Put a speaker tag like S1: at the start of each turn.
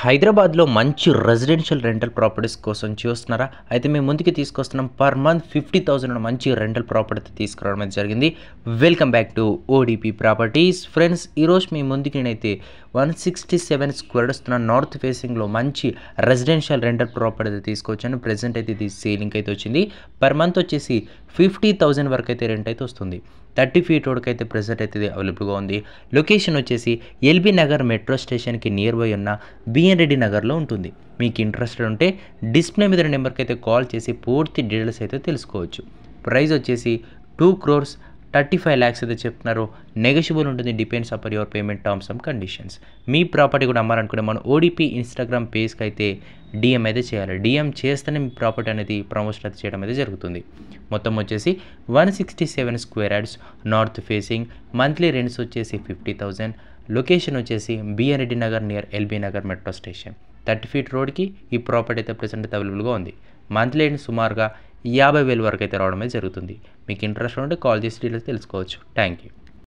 S1: హైదరాబాద్లో మంచి residential rental properties కోసం చూస్తున్నారా? అయితే మేము ముందుకు తీసుకొస్తున్నాం పర్ మంత్ 50,000 మంచి రెంటల్ ప్రాపర్టీ తీసుకురావడం అయితే జరిగింది. Welcome back to ODP properties. Friends, ఈరోజు మీ ముందుకి నేనైతే 167 స్క్వేర్ వస్తున్న నార్త్ ఫేసింగ్లో మంచి రెసిడెన్షియల్ రెంటల్ ప్రాపర్టీ తీసుకొచ్చాను. ప్రెసెంట్ అయితే ఇది సేలింగ్ అయితే వచ్చింది. పర్ మంత్ వచ్చేసి 50,000 వరకు అయితే రెంట్ అయితే వస్తుంది. 30 ఫీట్ రోడ్కి అయితే ప్రెసెంట్ అయితే ఇది అవైలబుల్గా ఉంది. లొకేషన్ వచ్చేసి ఎల్బీ నగర్ మెట్రో స్టేషన్కి నియర్ బై ఉన్న బిఎన్ రెడ్డి నగర్లో ఉంటుంది. మీకు ఇంట్రెస్టెడ్ ఉంటే డిస్ప్లే మీద నెంబర్కి అయితే కాల్ చేసి పూర్తి డీటెయిల్స్ అయితే తెలుసుకోవచ్చు. ప్రైస్ వచ్చేసి 2,35 lakhs అయితే చెప్తున్నారు. నెగోషియబుల్ ఉంటుంది. Depends upon your payment terms and conditions. Me property కూడా అమ్మాలనుకుంటే మన ఓడిపి ఇన్స్టాగ్రామ్ పేజ్కి అయితే డిఎం అయితే చేయాలి. డిఎం చేస్తేనే మీ ప్రాపర్టీ అనేది ప్రమోషన్ అయితే చేయడం అయితే జరుగుతుంది. మొత్తం వచ్చేసి 167 square yards north facing. Monthly rents వచ్చేసి 50,000. లొకేషన్ వచ్చేసి BN Reddy Nagar near LB Nagar metro station. 30 feet రోడ్కి ఈ ప్రాపర్టీ అయితే ప్రెసెంట్ అయితే అవైలబుల్గా ఉంది. మంత్లీ సుమారుగా 50,000 వరకు అయితే రావడం అయితే జరుగుతుంది. మీకు ఇంట్రెస్ట్ ఉంటే కాల్ చేసి డీటెయిల్స్ తెలుసుకోవచ్చు. Thank you.